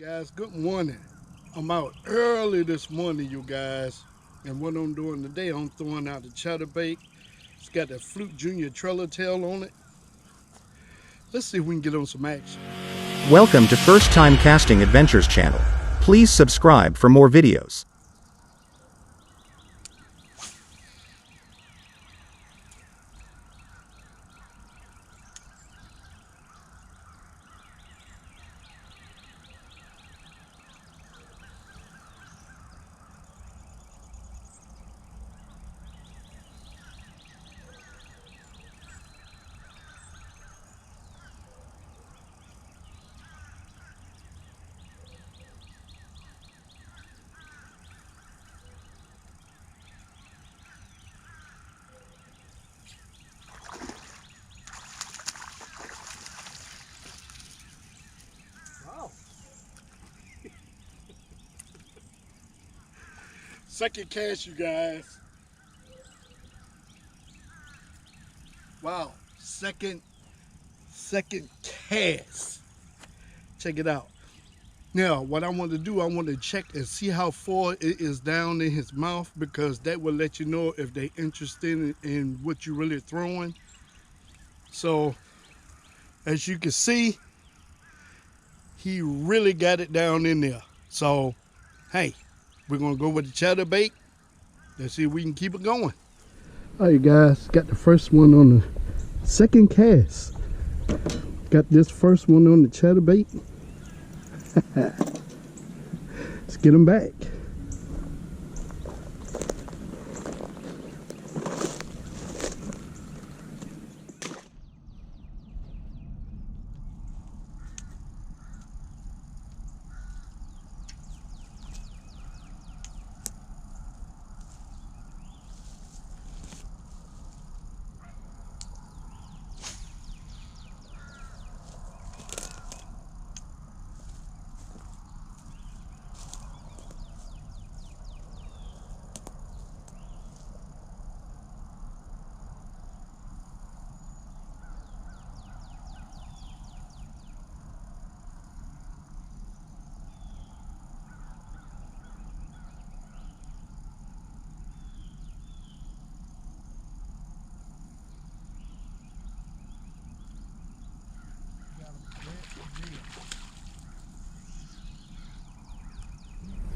Guys, good morning. I'm out early this morning, you guys, and what I'm doing today, I'm throwing out the chatterbait. It's got that Fluke Junior trailer tail on it. Let's see if we can get on some action. Welcome to First Time Casting Adventures channel. Please subscribe for more videos. Second cast, you guys. Wow, second cast. Check it out. Now, what I want to do, I want to check and see how far it is down in his mouth, because that will let you know if they're interested in what you're really throwing. So, as you can see, he really got it down in there. So, hey, we're going to go with the chatterbait. Let's see if we can keep it going. All right, guys, got the first one on the second cast. Got this first one on the chatterbait. Let's get him back.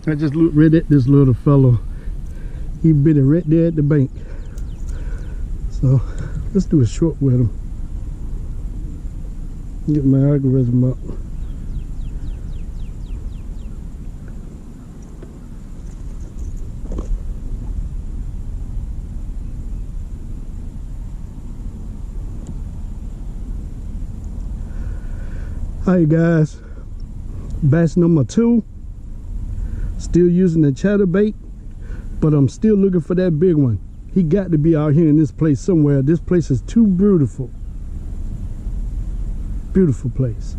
I just looked right at this little fellow. He bit it right there at the bank. So let's do a short with him. Get my algorithm up. Hi guys, bass number 2. Still using the chatterbait, but I'm still looking for that big one. He got to be out here in this place somewhere. This place is too beautiful. Beautiful place.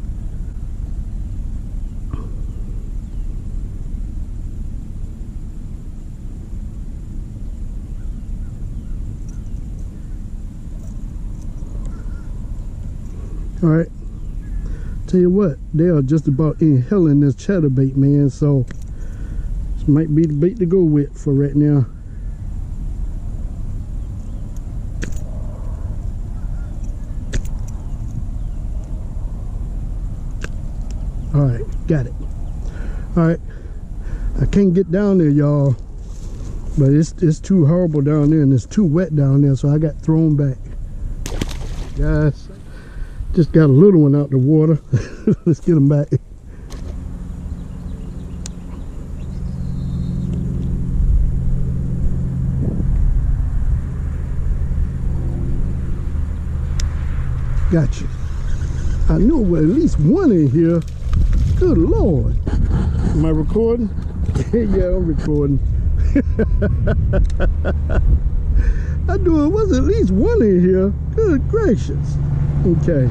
All right. Tell you what, they are just about inhaling this chatterbait, man. So this might be the bait to go with for right now. All right, got it. All right, I can't get down there, y'all, but it's too horrible down there and it's too wet down there, so I got thrown back. Guys, just got a little one out the water. Let's get him back. Gotcha. I knew there was at least one in here. Good Lord. Am I recording? Yeah, I'm recording. I knew there was at least one in here. Good gracious. Okay.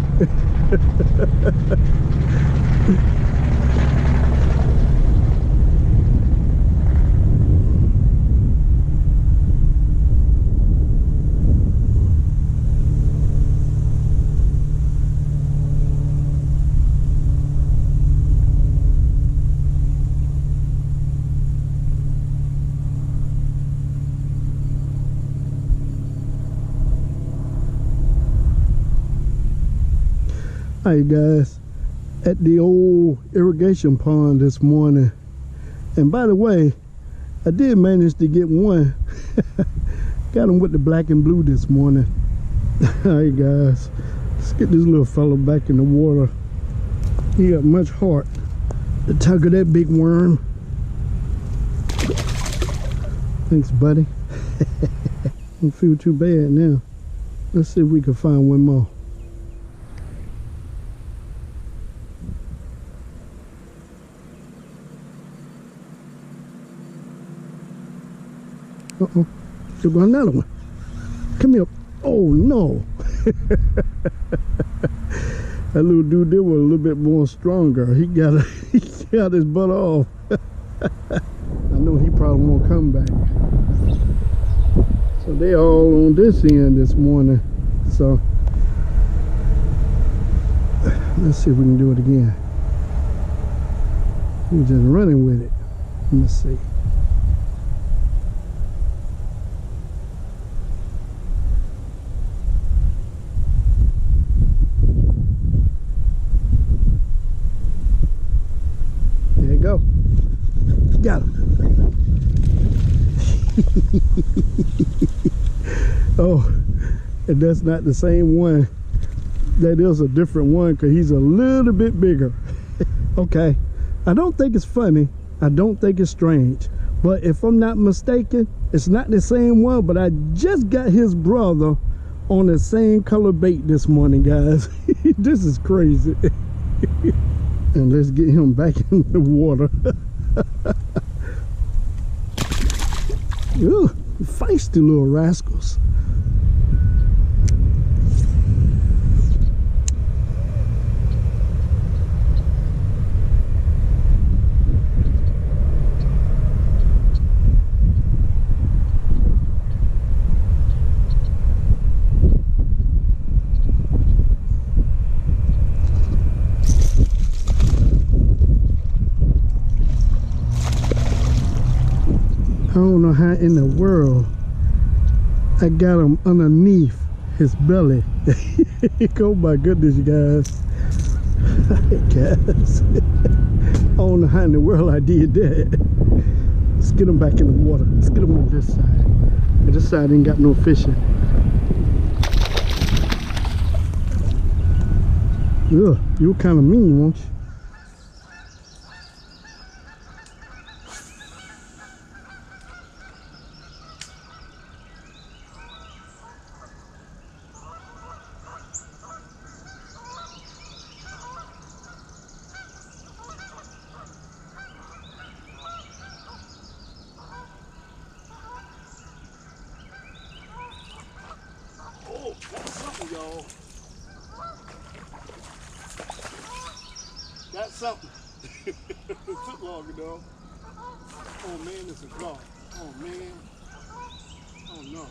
Hi guys, at the old irrigation pond this morning. And by the way, I did manage to get one. Got him with the black and blue this morning. Alright guys, let's get this little fellow back in the water. He got much heart to tug of that big worm. Thanks buddy. Don't feel too bad now. Let's see if we can find one more. Uh-oh, there goes another one. Come here. Oh no. That little dude there was a little bit more stronger. He got his butt off. I know he probably won't come back. So they all on this end this morning. So let's see if we can do it again. We're just running with it. Let me see. There you go. Got him. Oh, and that's not the same one. That is a different one because he's a little bit bigger. Okay, I don't think it's funny. I don't think it's strange. But if I'm not mistaken, it's not the same one, but I just got his brother on the same color bait this morning, guys. This is crazy. And let's get him back in the water. Ooh, feisty little rascals. I don't know how in the world I got him underneath his belly. Oh my goodness, you guys. I don't know how in the world I did that. Let's get him back in the water. Let's get him on this side. And this side ain't got no fishing. Ugh, you kind of mean, won't you? Got something, y'all. Got something. It took long enough. Oh man, it's a dog. Oh man. Oh no.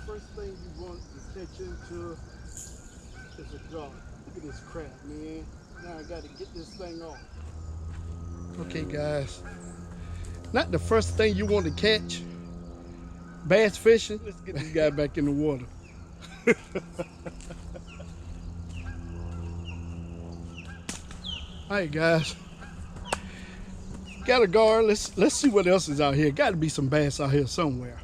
First thing you want to catch into is a dog. Look at this crap, man. Now I gotta get this thing off. Okay guys, not the first thing you want to catch, bass fishing. Let's get this guy back in the water. Alright guys, got a guard. Let's see what else is out here. Got to be some bass out here somewhere.